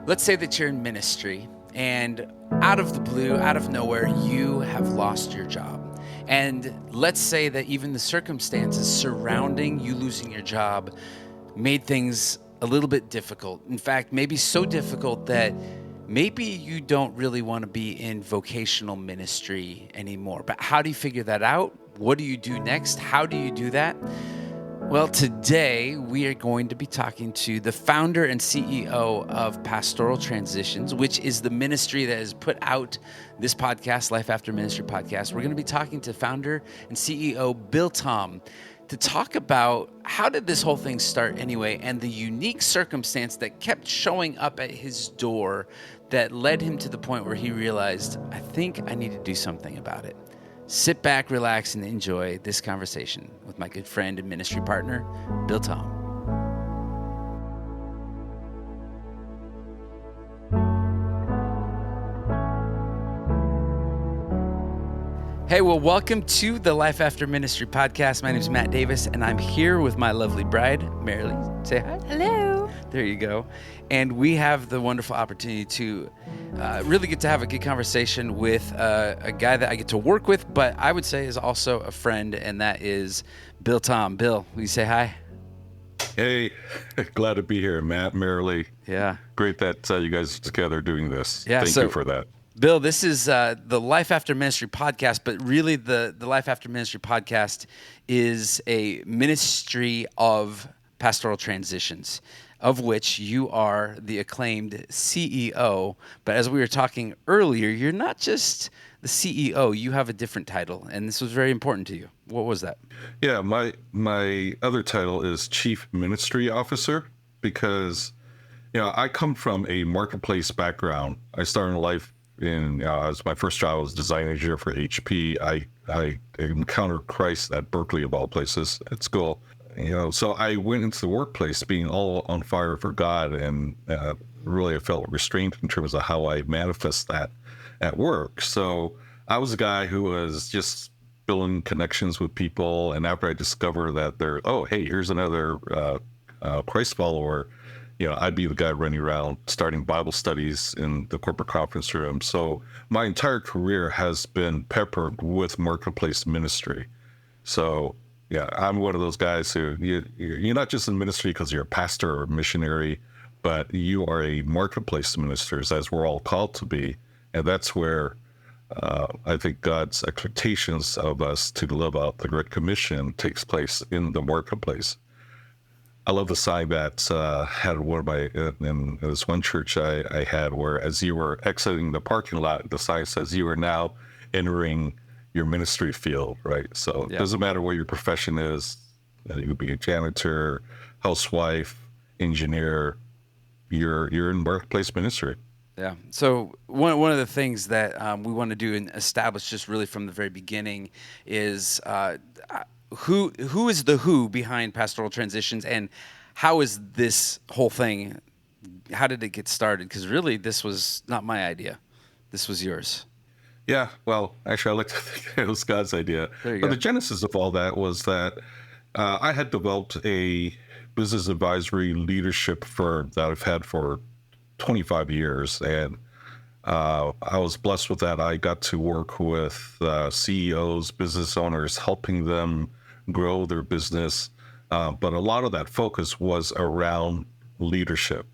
Let's say that you're in ministry and out of the blue, out of nowhere, you have lost your job. And let's say that even the circumstances surrounding you losing your job made things a little bit difficult. In fact, maybe so difficult that maybe you don't really want to be in vocational ministry anymore. But how do you figure that out? What do you do next? How do you do that? Well, today we are going to be talking to the founder and CEO of Pastoral Transitions, which is the ministry that has put out this podcast, Life After Ministry podcast. We're going to be talking to founder and CEO Bill Tom to talk about how did this whole thing start anyway, and the unique circumstance that kept showing up at his door that led him to the point where he realized, I think I need to do something about it. Sit back, relax, and enjoy this conversation with my good friend and ministry partner, Bill Tom. Hey, well, welcome to the Life After Ministry podcast. My name is Matt Davis, and I'm here with my lovely bride, Marilee. Say hi. Hello. There you go. And we have the wonderful opportunity to really get to have a good conversation with a guy that I get to work with, but I would say is also a friend, and that is Bill Tom. Bill, will you say hi? Hey, glad to be here, Matt, Marilee. Yeah. Great that you guys are together doing this. Yeah, Thank you for that. Bill, this is the Life After Ministry podcast, but really the Life After Ministry podcast is a ministry of Pastoral Transitions, of which you are the acclaimed CEO. But as we were talking earlier, you're not just the CEO, you have a different title, and this was very important to you. What was that? Yeah, my other title is Chief Ministry Officer because, I come from a marketplace background. I started in life as my first job was design engineer for HP. I encountered Christ at Berkeley of all places at school. So I went into the workplace being all on fire for God, and really I felt restrained in terms of how I manifest that at work. So I was a guy who was just building connections with people, and after I discovered that here's another Christ follower, I'd be the guy running around starting Bible studies in the corporate conference room. So my entire career has been peppered with marketplace ministry. So yeah, I'm one of those guys who you're not just in ministry because you're a pastor or missionary, but you are a marketplace minister, as we're all called to be. And that's where I think God's expectations of us to live out the Great Commission takes place in the marketplace. I love the sign that had one of my, in this one church I had, where as you were exiting the parking lot, the sign says you are now entering your ministry field, right? So It doesn't matter what your profession is. You could be a janitor, housewife, engineer. You're in marketplace ministry. Yeah. So one of the things that we want to do and establish just really from the very beginning is who is the who behind Pastoral Transitions, and how is this whole thing? How did it get started? Because really, this was not my idea. This was yours. Yeah, well, actually, I like to think it was God's idea. There you But go. the genesis of all that was that I had developed a business advisory leadership firm that I've had for 25 years. And I was blessed with that. I got to work with CEOs, business owners, helping them grow their business. But a lot of that focus was around leadership.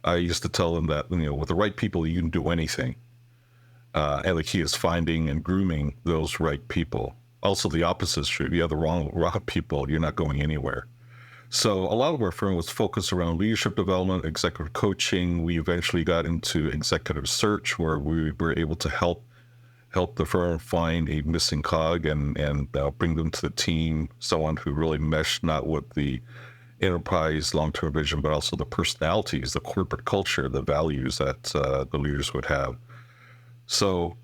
I used to tell them that, with the right people, you can do anything. And the key is finding and grooming those right people. Also, the opposite is true. If you have the wrong people, you're not going anywhere. So a lot of our firm was focused around leadership development, executive coaching. We eventually got into executive search, where we were able to help the firm find a missing cog and bring them to the team, someone who really meshed not with the enterprise long-term vision, but also the personalities, the corporate culture, the values that the leaders would have. So,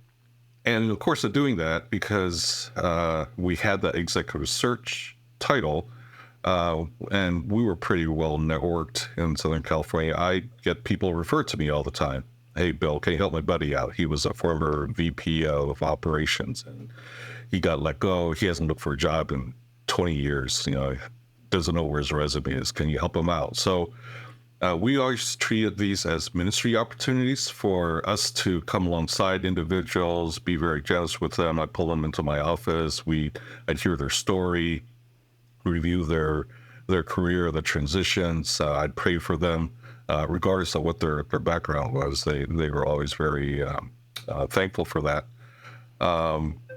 and in the course of doing that, because we had that executive search title, and we were pretty well networked in Southern California, I get people referred to me all the time. Hey, Bill, can you help my buddy out? He was a former VP of operations, and he got let go. He hasn't looked for a job in 20 years. Doesn't know where his resume is. Can you help him out? So We always treated these as ministry opportunities for us to come alongside individuals, be very generous with them. I pull them into my office. I'd hear their story, review their career, the transitions. I'd pray for them, regardless of what their background was. They were always very thankful for that.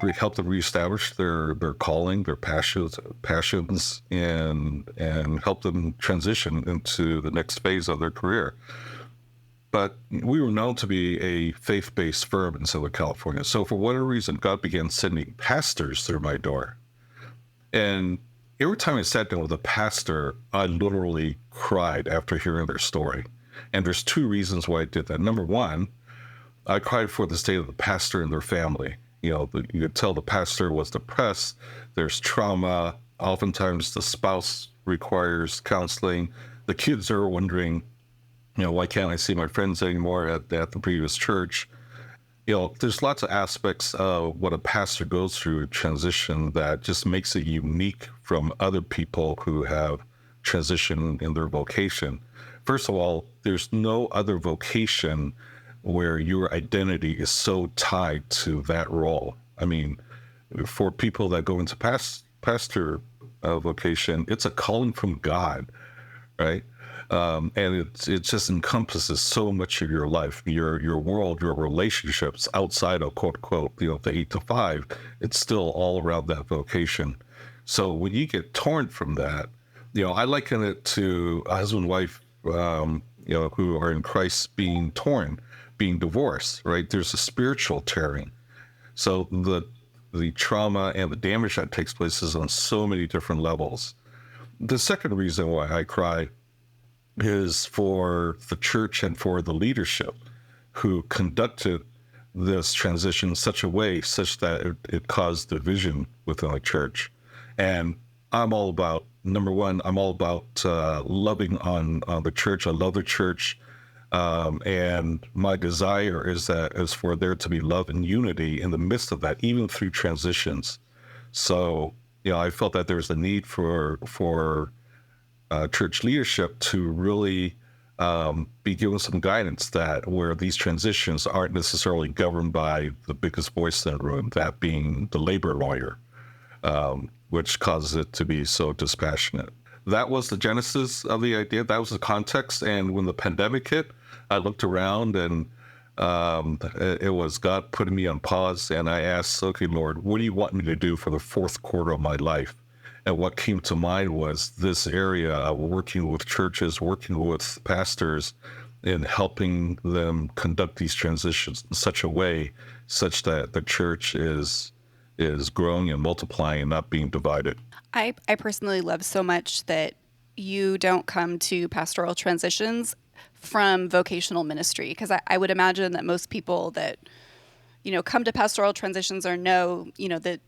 We help them reestablish their calling, their passions, and help them transition into the next phase of their career. But we were known to be a faith-based firm in Southern California. So for whatever reason, God began sending pastors through my door. And every time I sat down with a pastor, I literally cried after hearing their story. And there's two reasons why I did that. Number one, I cried for the state of the pastor and their family. You could tell the pastor was depressed. There's trauma. Oftentimes the spouse requires counseling. The kids are wondering, why can't I see my friends anymore at the previous church? There's lots of aspects of what a pastor goes through transition that just makes it unique from other people who have transitioned in their vocation. First of all, there's no other vocation where your identity is so tied to that role. I mean, for people that go into pastor vocation, it's a calling from God, right? And it just encompasses so much of your life, your world, your relationships outside of quote unquote, the 8 to 5. It's still all around that vocation. So when you get torn from that, I liken it to a husband and wife, who are in Christ being torn, being divorced, right? There's a spiritual tearing. So the trauma and the damage that takes place is on so many different levels. The second reason why I cry is for the church and for the leadership who conducted this transition in such a way such that it caused division within the church. And I'm all about, number one, I'm all about loving on the church. I love the church. And my desire is for there to be love and unity in the midst of that, even through transitions. So, I felt that there's a need for church leadership to really be given some guidance that where these transitions aren't necessarily governed by the biggest voice in the room, that being the labor lawyer, which causes it to be so dispassionate. That was the genesis of the idea. That was the context. And when the pandemic hit, I looked around and it was God putting me on pause. And I asked, okay, Lord, what do you want me to do for the fourth quarter of my life? And what came to mind was this area of working with churches, working with pastors, and helping them conduct these transitions in such a way such that the church is growing and multiplying and not being divided. I personally love so much that you don't come to Pastoral Transitions from vocational ministry, because I would imagine that most people that, come to Pastoral Transitions or know, that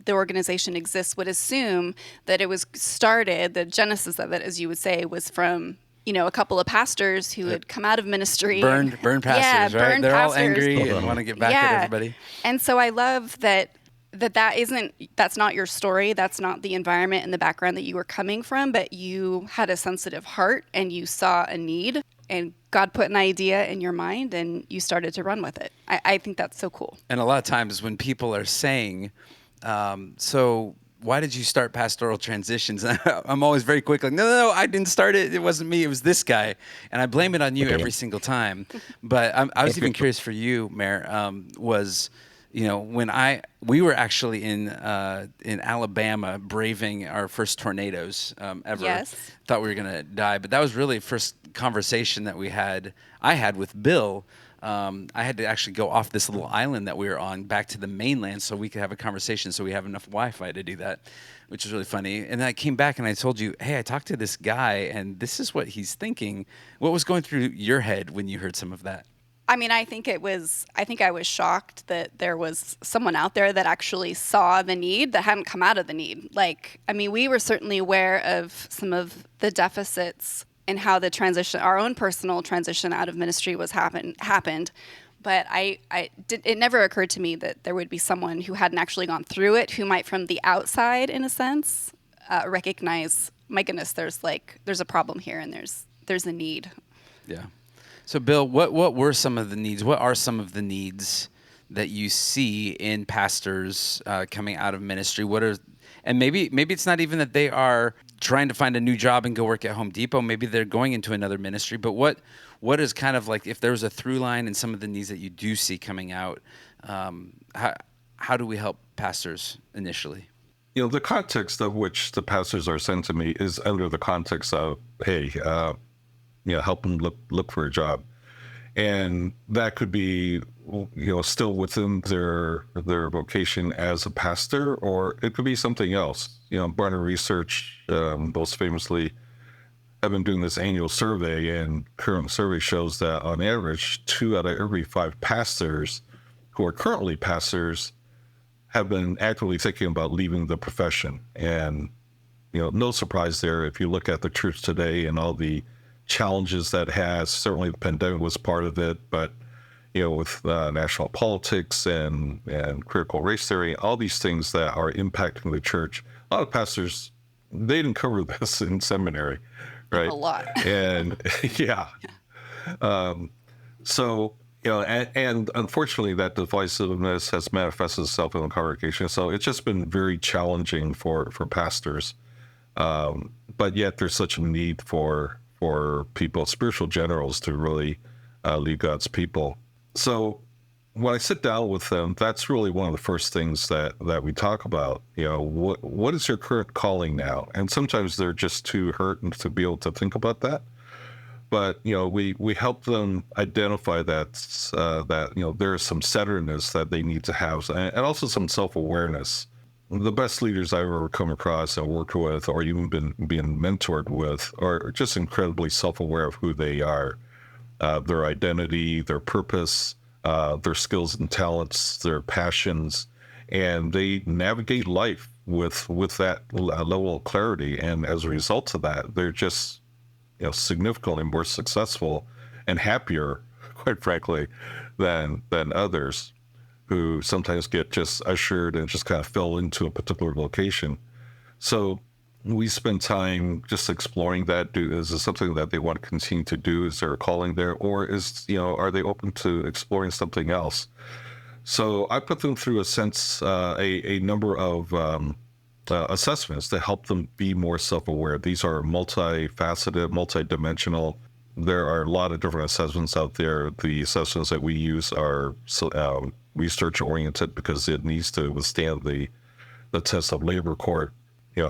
the organization exists would assume that it was started, the genesis of it, as you would say, was from, a couple of pastors who had come out of ministry. Burned pastors, yeah, right? Burned They're pastors. all angry and want to get back at everybody. And so I love that's not your story. That's not the environment and the background that you were coming from, but you had a sensitive heart and you saw a need and God put an idea in your mind and you started to run with it. I think that's so cool. And a lot of times when people are saying, so why did you start Pastoral Transitions? I'm always very quick like, no, I didn't start it. It wasn't me. It was this guy. And I blame it on you every single time. But I was even curious for you, Mayor, was, when we were actually in Alabama braving our first tornadoes ever. Yes. Thought we were going to die. But that was really the first conversation that I had with Bill. I had to actually go off this little island that we were on back to the mainland so we could have a conversation, so we have enough Wi-Fi to do that, which is really funny. And then I came back and I told you, hey, I talked to this guy and this is what he's thinking. What was going through your head when you heard some of that? I mean, I think I was shocked that there was someone out there that actually saw the need that hadn't come out of the need. We were certainly aware of some of the deficits and how the transition, our own personal transition out of ministry happened. But it never occurred to me that there would be someone who hadn't actually gone through it, who might from the outside, in a sense, recognize, my goodness, there's a problem here and there's there's a need. Yeah. So, Bill, what were some of the needs? What are some of the needs that you see in pastors coming out of ministry? And maybe it's not even that they are trying to find a new job and go work at Home Depot. Maybe they're going into another ministry. But what is kind of like, if there was a through line in some of the needs that you do see coming out, how do we help pastors initially? The context of which the pastors are sent to me is under the context of, hey, help them look for a job. And that could be, still within their vocation as a pastor, or it could be something else. Barna Research, most famously, have been doing this annual survey, and current survey shows that on average, 2 out of every 5 pastors who are currently pastors have been actively thinking about leaving the profession. And, no surprise there. If you look at the church today and all the challenges that has, certainly the pandemic was part of it, but, with national politics and critical race theory, all these things that are impacting the church, a lot of pastors, they didn't cover this in seminary, right? A lot. And yeah. So, and unfortunately, that divisiveness has manifested itself in the congregation. So it's just been very challenging for pastors. But yet there's such a need for people, spiritual generals, to really lead God's people. So when I sit down with them, that's really one of the first things that we talk about. What is your current calling now? And sometimes they're just too hurt to be able to think about that. But, we help them identify that there's some centeredness that they need to have, and also some self-awareness. The best leaders I've ever come across and worked with, or even being mentored with, are just incredibly self-aware of who they are, their identity, their purpose, their skills and talents, their passions, and they navigate life with that level of clarity. And as a result of that, they're just significantly more successful and happier, quite frankly, than others who sometimes get just ushered and just kind of fell into a particular location. So we spend time just exploring that. Is this something that they want to continue to do? Is there a calling there? Or are they open to exploring something else? So I put them through a number of assessments to help them be more self-aware. These are multifaceted, multidimensional. There are a lot of different assessments out there. The assessments that we use are research-oriented because it needs to withstand the test of labor court.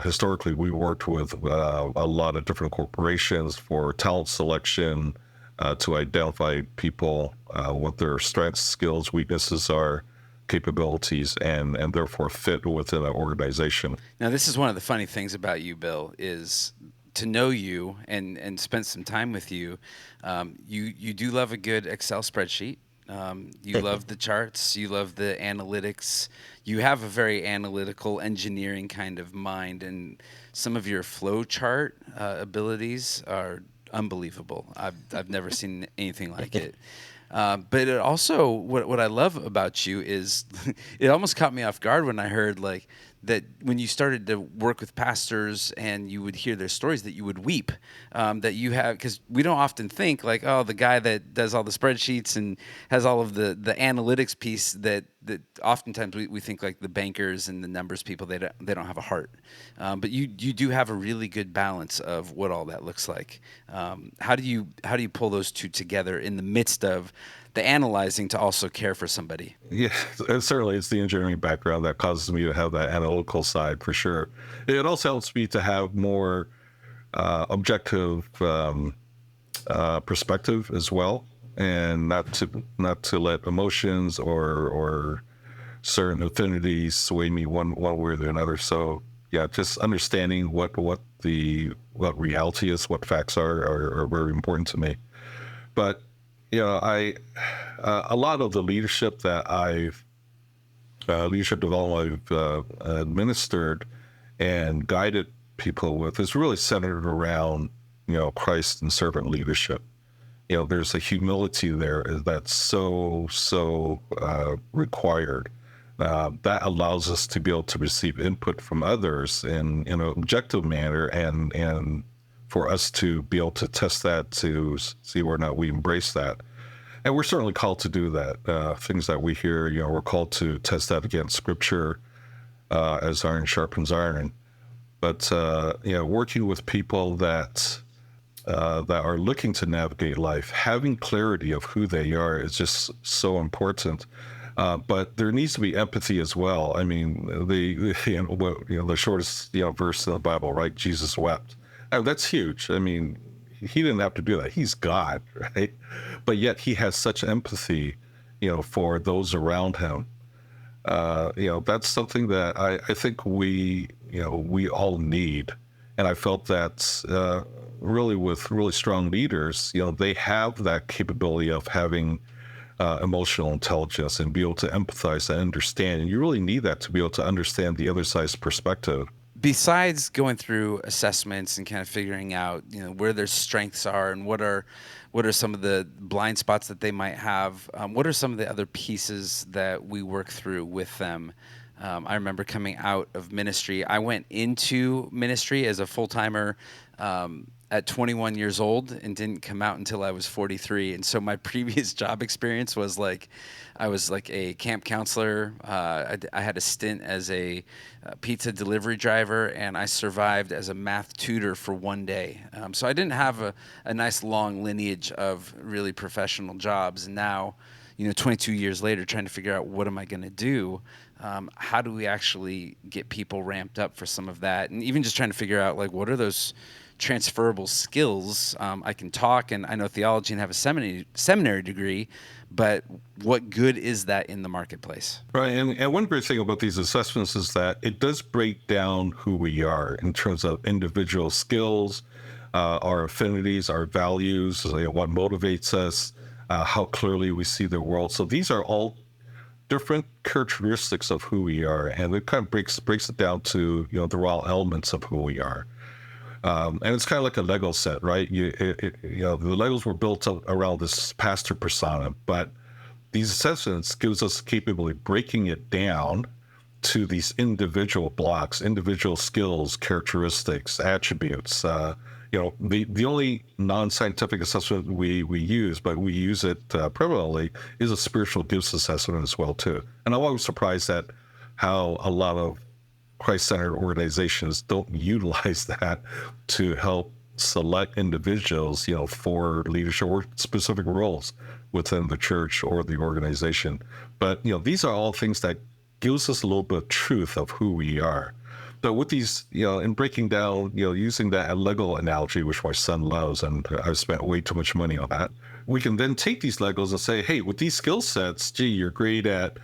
Historically, we worked with a lot of different corporations for talent selection to identify people, what their strengths, skills, weaknesses are, capabilities, and therefore fit within an organization. Now, this is one of the funny things about you, Bill, is to know you and spend some time with you. You do love a good Excel spreadsheet. You love the charts. You love the analytics. You have a very analytical engineering kind of mind, and some of your flow chart abilities are unbelievable. I've never seen anything like it. But it also, what I love about you is it almost caught me off guard when I heard that when you started to work with pastors and you would hear their stories, that you would weep, that you have, because we don't often think the guy that does all the spreadsheets and has all of the analytics piece, that oftentimes we think like the bankers and the numbers people, they don't have a heart. But you do have a really good balance of what all that looks like. How do you pull those two together in the midst of the analyzing to also care for somebody? Yeah, certainly it's the engineering background that causes me to have that analytical side for sure. It also helps me to have more objective perspective as well, and not to let emotions or certain affinities sway me one way or another. So yeah, just understanding what reality is, what facts are very important to me. But a lot of the leadership that leadership development I've administered and guided people with is really centered around, Christ and servant leadership. There's a humility there that's so required. That allows us to be able to receive input from others in an objective manner and for us to be able to test that, to see whether or not we embrace that. And we're certainly called to do that. Things that we hear, we're called to test that against Scripture, as iron sharpens iron. But working with people that are looking to navigate life, having clarity of who they are is just so important. But there needs to be empathy as well. I mean, the shortest verse in the Bible, right? Jesus wept. That's huge. I mean, he didn't have to do that. He's God, right? But yet he has such empathy, for those around him. That's something that I think we all need. And I felt that really with really strong leaders, they have that capability of having emotional intelligence and be able to empathize and understand. And you really need that to be able to understand the other side's perspective. Besides going through assessments and kind of figuring out, where their strengths are and what are some of the blind spots that they might have, what are some of the other pieces that we work through with them? I remember coming out of ministry. I went into ministry as a full-timer at 21 years old and didn't come out until I was 43. And so my previous job experience was I was like a camp counselor. I had a stint as a pizza delivery driver, and I survived as a math tutor for one day. So I didn't have a nice long lineage of really professional jobs. And now, 22 years later, trying to figure out what am I going to do? How do we actually get people ramped up for some of that? And even just trying to figure out what are those transferable skills. I can talk and I know theology and have a seminary degree, but what good is that in the marketplace? Right. And one great thing about these assessments is that it does break down who we are in terms of individual skills, our affinities, our values, what motivates us, how clearly we see the world. So these are all different characteristics of who we are. And it kind of breaks it down to, the raw elements of who we are. And it's kind of like a Lego set, right? The Legos were built around this pastor persona, but these assessments gives us the capability of breaking it down to these individual blocks, individual skills, characteristics, attributes. The only non-scientific assessment we use, but we use it prevalently, is a spiritual gifts assessment as well too. And I'm always surprised at how a lot of Christ-centered organizations don't utilize that to help select individuals, for leadership or specific roles within the church or the organization. But, these are all things that gives us a little bit of truth of who we are. But with these, in breaking down, using that Lego analogy, which my son loves, and I've spent way too much money on that, we can then take these Legos and say, hey, with these skill sets, you're great at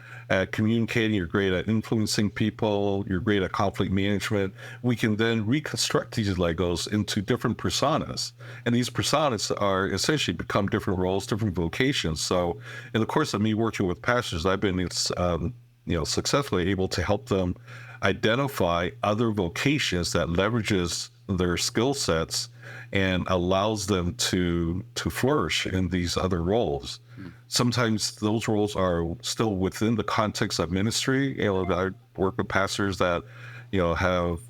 communicating, you're great at influencing people, you're great at conflict management. We can then reconstruct these Legos into different personas. And these personas are essentially become different roles, different vocations. So in the course of me working with pastors, I've been, successfully able to help them identify other vocations that leverages their skill sets and allows them to flourish in these other roles. Sometimes those roles are still within the context of ministry. I work with pastors that, have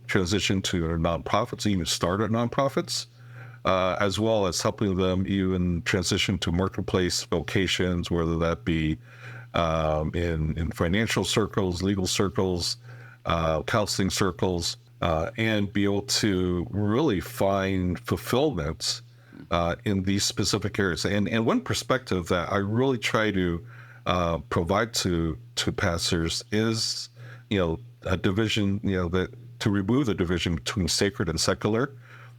transitioned to nonprofits, even started nonprofits, as well as helping them even transition to marketplace vocations, whether that be in financial circles, legal circles, counseling circles, and be able to really find fulfillment in these specific areas. And one perspective that I really try to provide to pastors is, a division, that to remove the division between sacred and secular.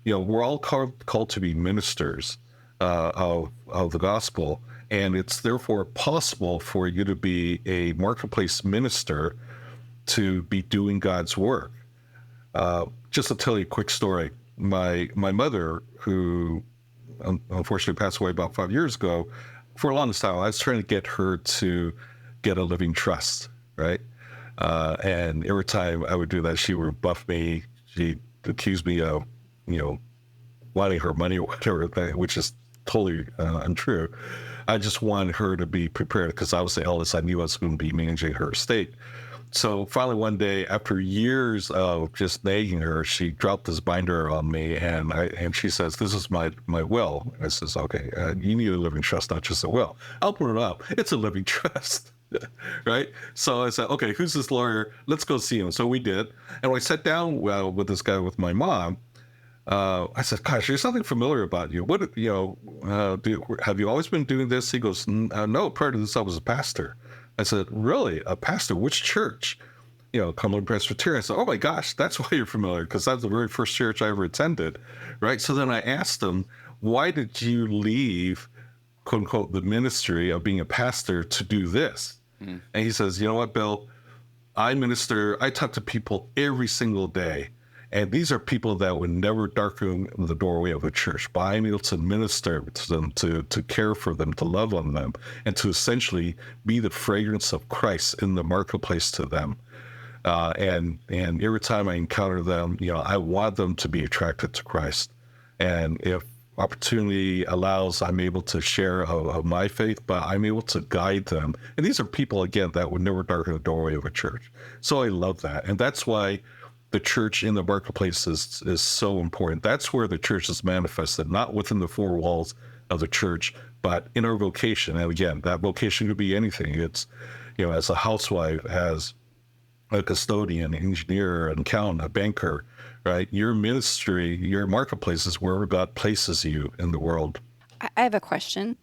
We're all called to be ministers of the gospel, and it's therefore possible for you to be a marketplace minister to be doing God's work. Just to tell you a quick story, my mother, who unfortunately passed away about 5 years ago, for a long time, I was trying to get her to get a living trust, right? And every time I would do that, she would rebuff me. She'd accuse me of, wanting her money or whatever, which is totally untrue. I just wanted her to be prepared because I was the eldest. I knew I was going to be managing her estate. So finally one day, after years of just nagging her, she dropped this binder on me, and she says, "This is my will." I says, "Okay, you need a living trust, not just a will." I'll put it up. It's a living trust. Right? So I said, "Okay, who's this lawyer? Let's go see him." So we did. And when I sat down with this guy with my mom, I said, "Gosh, there's something familiar about you. What, have you always been doing this?" He goes, "No, prior to this, I was a pastor." I said, "Really? A pastor? Which church?" Cumberland Presbyterian. I said, "Oh my gosh, that's why you're familiar, because that's the very first church I ever attended." Right? So then I asked him, "Why did you leave, quote unquote, the ministry of being a pastor to do this?" And he says, "You know what, Bill? I talk to people every single day. And these are people that would never darken the doorway of a church, but I'm able to minister to them, to care for them, to love on them, and to essentially be the fragrance of Christ in the marketplace to them. And every time I encounter them, I want them to be attracted to Christ. And if opportunity allows, I'm able to share of my faith, but I'm able to guide them. And these are people, again, that would never darken the doorway of a church. So I love that. And that's why the church in the marketplace is so important. That's where the church is manifested, not within the four walls of the church, but in our vocation. And again, that vocation could be anything. It's, as a housewife, as a custodian, engineer, an accountant, a banker, right? Your ministry, your marketplace is wherever God places you in the world. I have a question.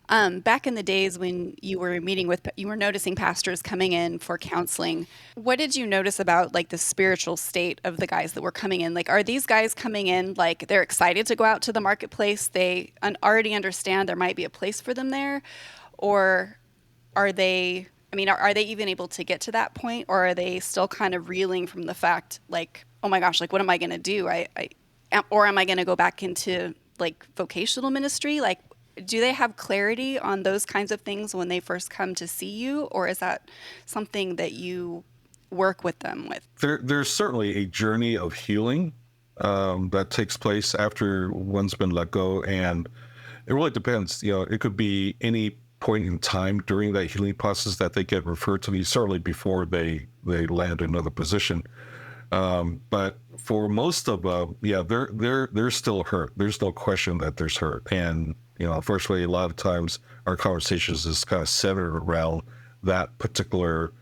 Back in the days when you were you were noticing pastors coming in for counseling, what did you notice about like the spiritual state of the guys that were coming in? Like, are these guys coming in like they're excited to go out to the marketplace? They already understand there might be a place for them there, or are they? I mean, are they even able to get to that point, or are they still kind of reeling from the fact, like, oh my gosh, like, what am I going to do? Or am I going to go back into like vocational ministry? Like, do they have clarity on those kinds of things when they first come to see you, or is that something that you work with them with? There's certainly a journey of healing that takes place after one's been let go, and it really depends. It could be any point in time during that healing process that they get referred to me, certainly before they land another position. But for most of them, they're still hurt. There's no question that there's hurt. And, unfortunately, a lot of times our conversations is kind of centered around that particular,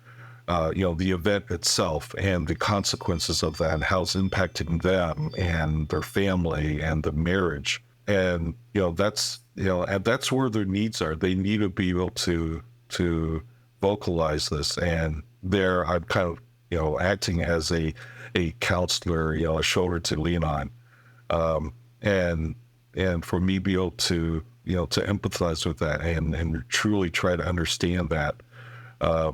the event itself and the consequences of that and how it's impacting them and their family and the marriage. And, and that's where their needs are. They need to be able to vocalize this. And there I'm kind of, acting as a counselor, a shoulder to lean on. And for me be able to, to empathize with that and truly try to understand that,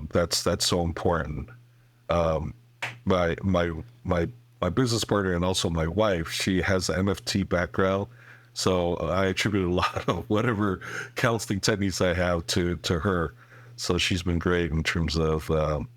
that's so important. My business partner and also my wife, she has an MFT background. So I attribute a lot of whatever counseling techniques I have to her. So she's been great in terms of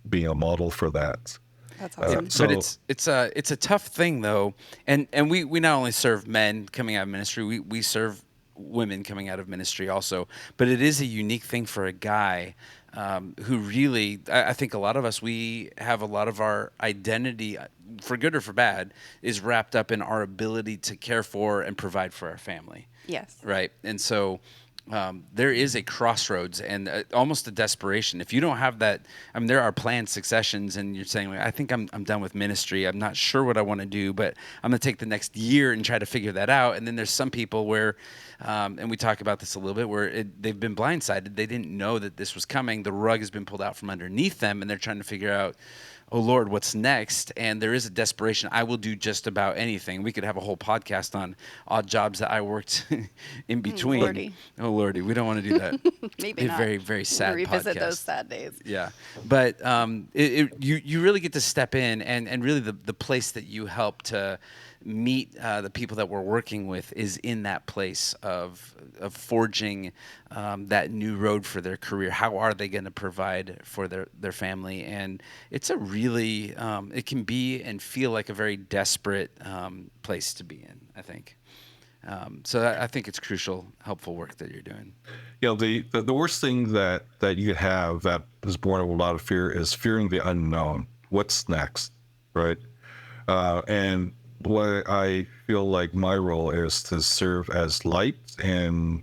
being a model for that. That's awesome. But it's a tough thing though, and we not only serve men coming out of ministry, we serve women coming out of ministry also. But it is a unique thing for a guy who really, I think a lot of us, we have a lot of our identity, for good or for bad, is wrapped up in our ability to care for and provide for our family. Yes. Right, and so. There is a crossroads and almost a desperation. If you don't have that, I mean, there are planned successions, and you're saying, I think I'm done with ministry. I'm not sure what I want to do, but I'm going to take the next year and try to figure that out. And then there's some people where, and we talk about this a little bit, where they've been blindsided. They didn't know that this was coming. The rug has been pulled out from underneath them, and they're trying to figure out, oh Lord, what's next? And there is a desperation. I will do just about anything. We could have a whole podcast on odd jobs that I worked in between. Lordy. Oh Lordy, we don't want to do that. Maybe not. Very, very sad Revisit podcast. those sad days. Yeah, but you really get to step in, and really the place that you help to meet the people that we're working with is in that place of forging that new road for their career. How are they going to provide for their family? And it's a really it can be and feel like a very desperate place to be in, I think. So I think it's crucial, helpful work that you're doing. The worst thing that you could have that is born of a lot of fear is fearing the unknown. What's next, right? And what I feel like my role is to serve as light and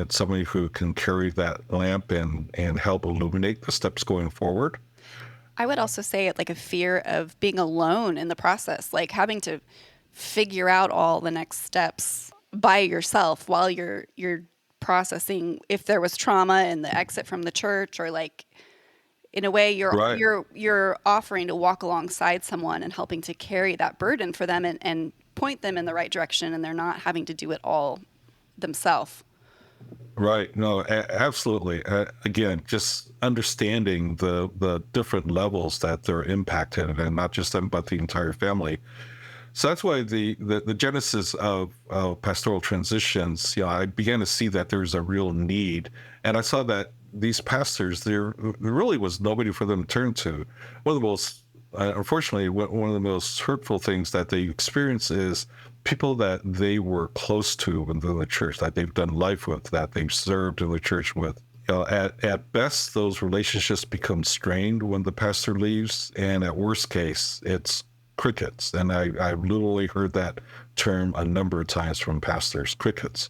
somebody who can carry that lamp and help illuminate the steps going forward. I would also say it like a fear of being alone in the process, like having to figure out all the next steps by yourself while you're processing if there was trauma and the exit from the church, or like in a way Right. you're offering to walk alongside someone and helping to carry that burden for them and point them in the right direction, and they're not having to do it all themselves. Right. No, absolutely. Again, just understanding the different levels that they're impacted, and not just them, but the entire family. So that's why the genesis of Pastoral Transitions, I began to see that there's a real need. And I saw that these pastors, there really was nobody for them to turn to. One of the most, unfortunately, one of the most hurtful things that they experience is people that they were close to within the church, that they've done life with, that they've served in the church with. At best, those relationships become strained when the pastor leaves, and at worst case, it's crickets. And I've literally heard that term a number of times from pastors, crickets.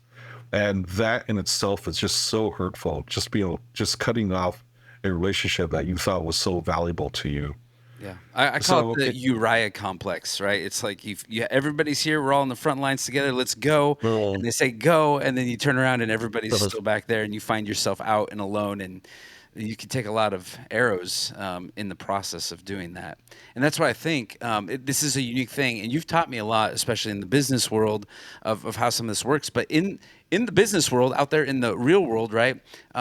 And that in itself is just so hurtful, just cutting off a relationship that you thought was so valuable to you. Yeah, I call it the Uriah complex, right? It's like everybody's here, we're all in the front lines together, let's go. And they say go, and then you turn around and everybody's still back there, and you find yourself out and alone, and you can take a lot of arrows in the process of doing that. And that's why I think this is a unique thing, and you've taught me a lot, especially in the business world, of how some of this works. But in the business world, out there in the real world, right,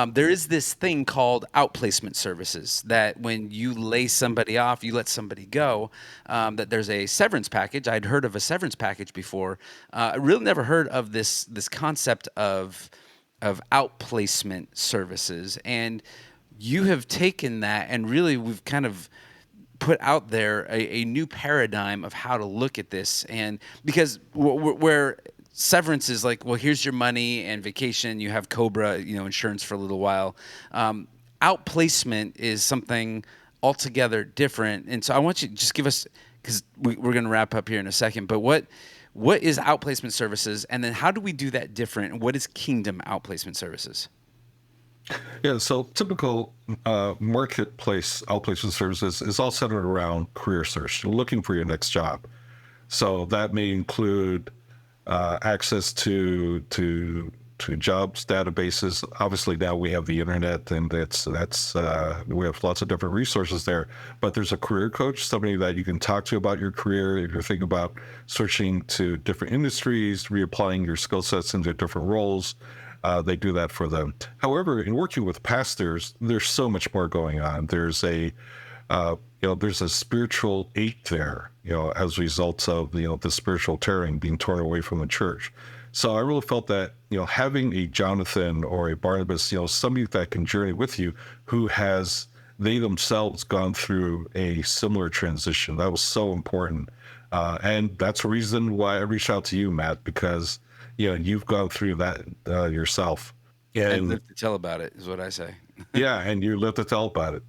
there is this thing called outplacement services, that when you lay somebody off, you let somebody go, that there's a severance package. I'd heard of a severance package before. I really never heard of this concept of outplacement services. And you have taken that, and really we've kind of put out there a new paradigm of how to look at this. And because where severance is like, well, here's your money and vacation, you have Cobra, insurance for a little while. Outplacement is something altogether different. And so I want you to just give us, because we're going to wrap up here in a second, but what is outplacement services, and then how do we do that different? And what is kingdom outplacement services? Yeah, so typical marketplace outplacement services is all centered around career search. You're looking for your next job. So that may include access to jobs databases. Obviously, now we have the internet, and that's we have lots of different resources there. But there's a career coach, somebody that you can talk to about your career if you're thinking about switching to different industries, reapplying your skill sets into different roles. They do that for them. However, in working with pastors, there's so much more going on. There's there's a spiritual ache there, as a result of, the spiritual tearing, being torn away from the church. So I really felt that, having a Jonathan or a Barnabas, somebody that can journey with you, who has, they themselves gone through a similar transition, that was so important. And that's the reason why I reached out to you, Matt, because, you've gone through that yourself. And live to tell about it is what I say. Yeah, and you live to tell about it.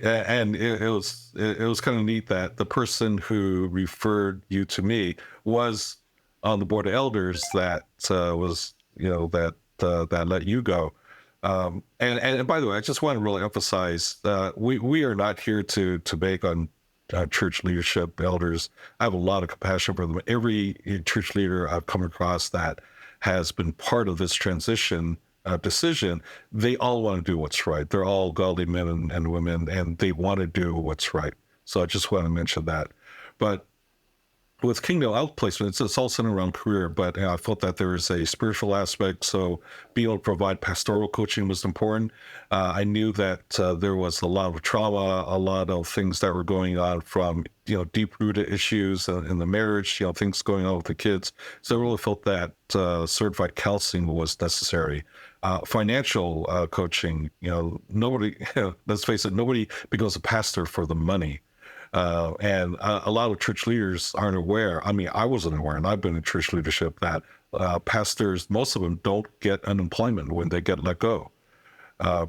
And it was kind of neat that the person who referred you to me was on the board of elders that was, that let you go. And by the way, I just want to really emphasize, we are not here to make on church leadership, elders. I have a lot of compassion for them. Every church leader I've come across that has been part of this transition decision, they all want to do what's right. They're all godly men and women, and they want to do what's right. So I just want to mention that. But with Kingdom Outplacement, it's all centered around career, but I felt that there was a spiritual aspect. So being able to provide pastoral coaching was important. I knew that there was a lot of trauma, a lot of things that were going on from, deep-rooted issues in the marriage, things going on with the kids. So I really felt that certified counseling was necessary. Financial coaching, nobody, let's face it, nobody becomes a pastor for the money. And a lot of church leaders aren't aware. I mean, I wasn't aware, and I've been in church leadership, that pastors, most of them don't get unemployment when they get let go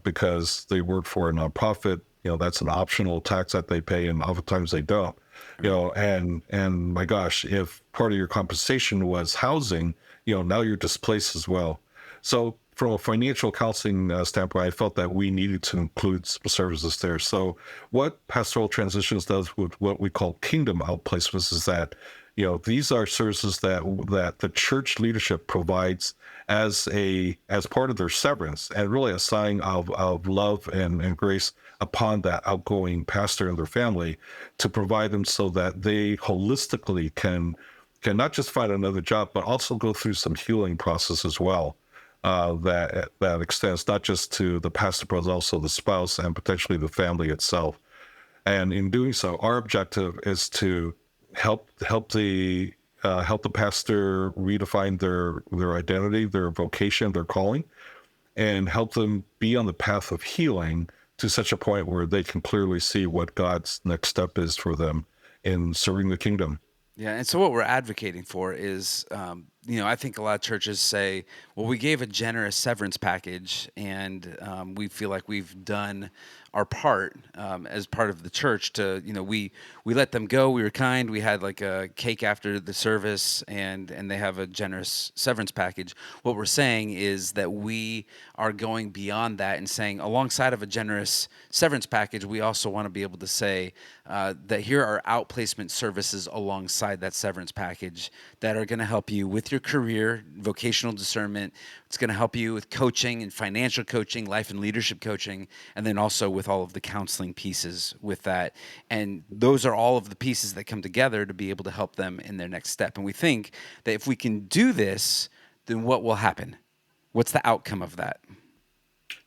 because they work for a nonprofit. That's an optional tax that they pay, and oftentimes they don't. And my gosh, if part of your compensation was housing, now you're displaced as well. So from a financial counseling standpoint, I felt that we needed to include some services there. So what Pastoral Transitions does with what we call kingdom outplacements is that, these are services that the church leadership provides as part of their severance, and really a sign of love and grace upon that outgoing pastor and their family, to provide them so that they holistically can not just find another job, but also go through some healing process as well. That extends not just to the pastor, but also the spouse and potentially the family itself. And in doing so, our objective is to help the pastor redefine their identity, their vocation, their calling, and help them be on the path of healing to such a point where they can clearly see what God's next step is for them in serving the kingdom. Yeah, and so what we're advocating for is, I think a lot of churches say, well, we gave a generous severance package, and we feel like we've done our part as part of the church to, we let them go. We were kind. We had like a cake after the service, and they have a generous severance package. What we're saying is that we are going beyond that and saying, alongside of a generous severance package, we also want to be able to say that here are outplacement services alongside that severance package that are going to help you with your career, vocational discernment. It's going to help you with coaching and financial coaching, life and leadership coaching, and then also with all of the counseling pieces with that. And those are all of the pieces that come together to be able to help them in their next step. And we think that if we can do this, then what will happen? What's the outcome of that?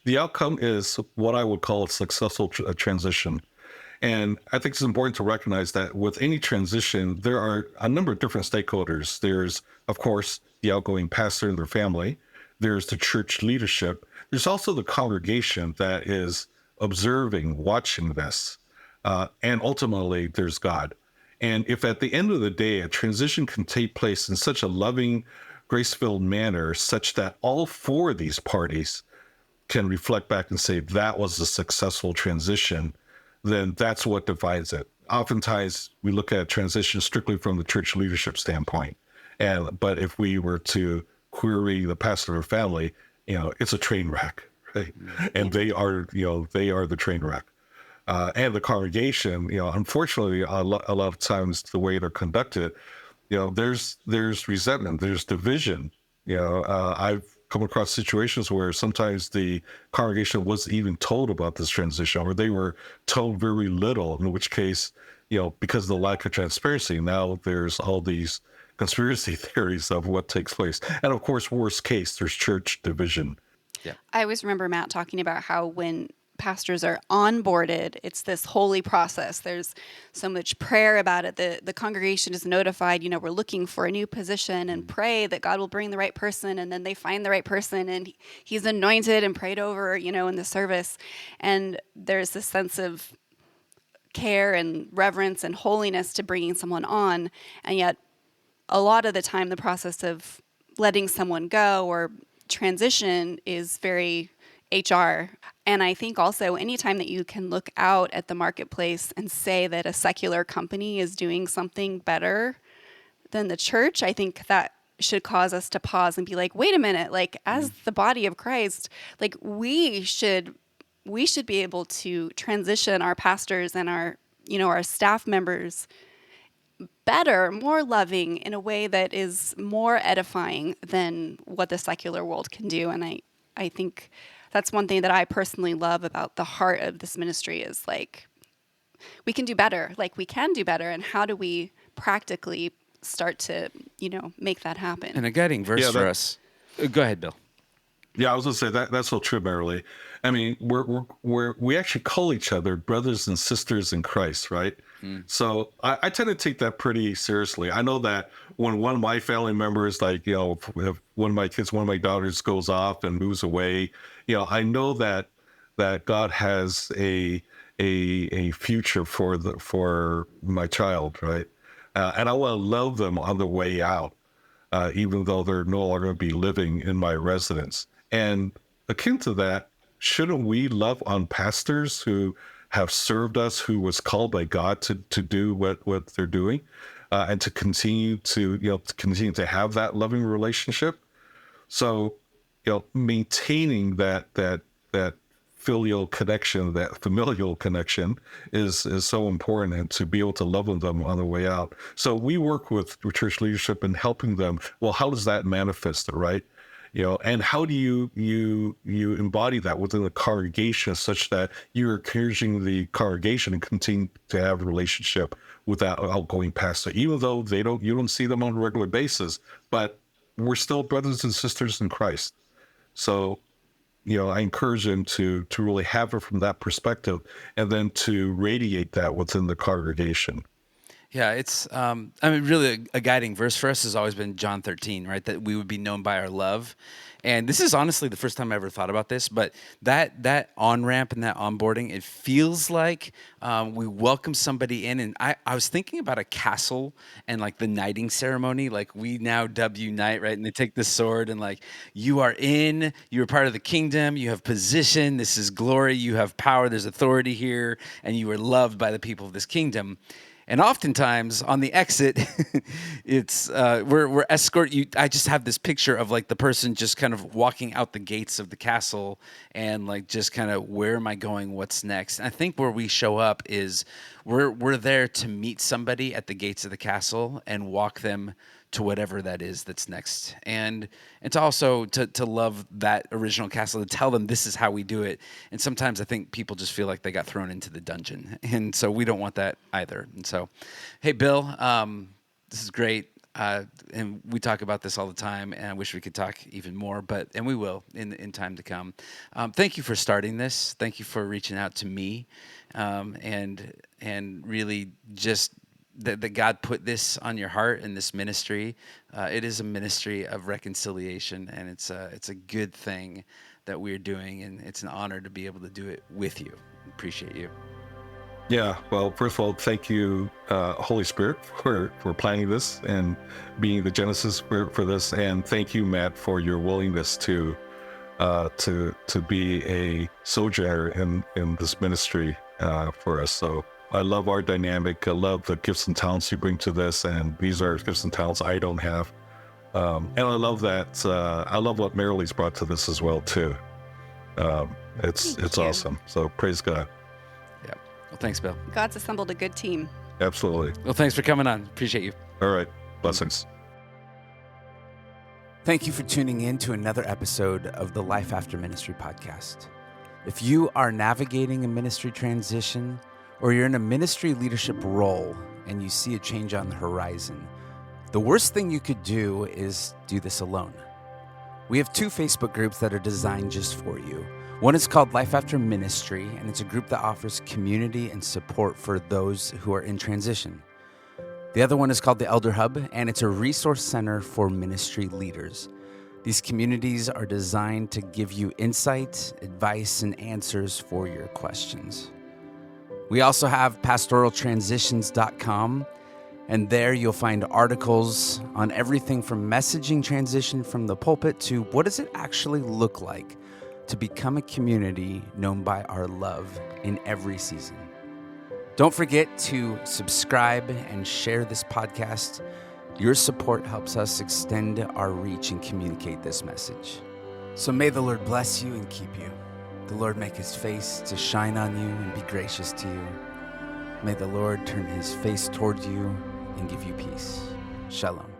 The outcome is what I would call a successful transition. And I think it's important to recognize that with any transition, there are a number of different stakeholders. There's, of course, the outgoing pastor and their family. There's the church leadership. There's also the congregation that is observing, watching this. And ultimately, there's God. And if at the end of the day, a transition can take place in such a loving, grace-filled manner, such that all four of these parties can reflect back and say that was a successful transition, then that's what defines it. Oftentimes, we look at transition strictly from the church leadership standpoint. But if we were to query the pastor or family, it's a train wreck, right? And they are the train wreck. And the congregation, unfortunately, a lot of times the way they're conducted, there's resentment, there's division. I've come across situations where sometimes the congregation wasn't even told about this transition, or they were told very little, in which case, because of the lack of transparency, now there's all these conspiracy theories of what takes place. And of course, worst case, there's church division. Yeah. I always remember Matt talking about how when pastors are onboarded, it's this holy process. There's so much prayer about it. The congregation is notified, we're looking for a new position, and pray that God will bring the right person. And then they find the right person, and he's anointed and prayed over, in the service. And there's this sense of care and reverence and holiness to bringing someone on. And yet a lot of the time, the process of letting someone go or transition is very HR. And I think also anytime that you can look out at the marketplace and say that a secular company is doing something better than the church, I think that should cause us to pause and be like, wait a minute, like as the body of Christ, like we should be able to transition our pastors and our staff members better, more loving, in a way that is more edifying than what the secular world can do. And I think that's one thing that I personally love about the heart of this ministry is like, we can do better. Like we can do better. And how do we practically start to, make that happen? And a guiding verse for us. Go ahead, Bill. Yeah, I was going to say that's so true, Marilee. I mean, we actually call each other brothers and sisters in Christ, right? So I tend to take that pretty seriously. I know that when one of my family members, like, if one of my kids, one of my daughters goes off and moves away, I know that God has a future for my child, right? And I want to love them on the way out. even though they're no longer going to be living in my residence. And akin to that, shouldn't we love on pastors who have served us, who was called by God to do what they're doing, and to continue to have that loving relationship? So, maintaining that filial connection, that familial connection is so important, and to be able to love them on the way out. So we work with church leadership in helping them. Well, how does that manifest, right? And how do you embody that within the congregation such that you're encouraging the congregation and continue to have a relationship with that outgoing pastor, even though you don't see them on a regular basis, but we're still brothers and sisters in Christ. So, I encourage them to really have it from that perspective, and then to radiate that within the congregation. Yeah, it's, really a guiding verse for us has always been John 13, right? That we would be known by our love. And this is honestly the first time I ever thought about this, but that on-ramp and that onboarding, it feels like we welcome somebody in. And I was thinking about a castle and like the knighting ceremony, like we now dub you knight, right? And they take the sword and like, you are part of the kingdom, you have position, this is glory, you have power, there's authority here, and you are loved by the people of this kingdom. And oftentimes on the exit, it's we're escort you. I just have this picture of like the person just kind of walking out the gates of the castle and like just kind of, where am I going? What's next? And I think where we show up is we're there to meet somebody at the gates of the castle and walk them to whatever that is that's next, and to also to love that original castle, to tell them this is how we do it. And sometimes I think people just feel like they got thrown into the dungeon, and so we don't want that either. And so, hey, Bill, this is great, and we talk about this all the time, and I wish we could talk even more, and we will in time to come. Thank you for starting this. Thank you for reaching out to me, and really just that God put this on your heart in this ministry. It is a ministry of reconciliation, and it's a good thing that we're doing, and it's an honor to be able to do it with you. Appreciate you. Yeah, well, first of all, thank you, Holy Spirit, for planning this and being the genesis for this, and thank you, Matt, for your willingness to be a sojourner in this ministry for us. So I love our dynamic. I love the gifts and talents you bring to this, and these are gifts and talents I don't have. And I love that. I love what Marilee's brought to this as well too. It's awesome. So praise God. Yeah. Well, thanks, Bill. God's assembled a good team. Absolutely. Well, thanks for coming on. Appreciate you. All right. Blessings. Thank you for tuning in to another episode of the Life After Ministry podcast. If you are navigating a ministry transition, or you're in a ministry leadership role and you see a change on the horizon, the worst thing you could do is do this alone. We have 2 Facebook groups that are designed just for you. One is called Life After Ministry, and it's a group that offers community and support for those who are in transition. The other one is called the Elder Hub, and it's a resource center for ministry leaders. These communities are designed to give you insight, advice, and answers for your questions. We also have pastoraltransitions.com, and there you'll find articles on everything from messaging transition from the pulpit to what does it actually look like to become a community known by our love in every season. Don't forget to subscribe and share this podcast. Your support helps us extend our reach and communicate this message. So may the Lord bless you and keep you. The Lord make his face to shine on you and be gracious to you. May the Lord turn his face toward you and give you peace. Shalom.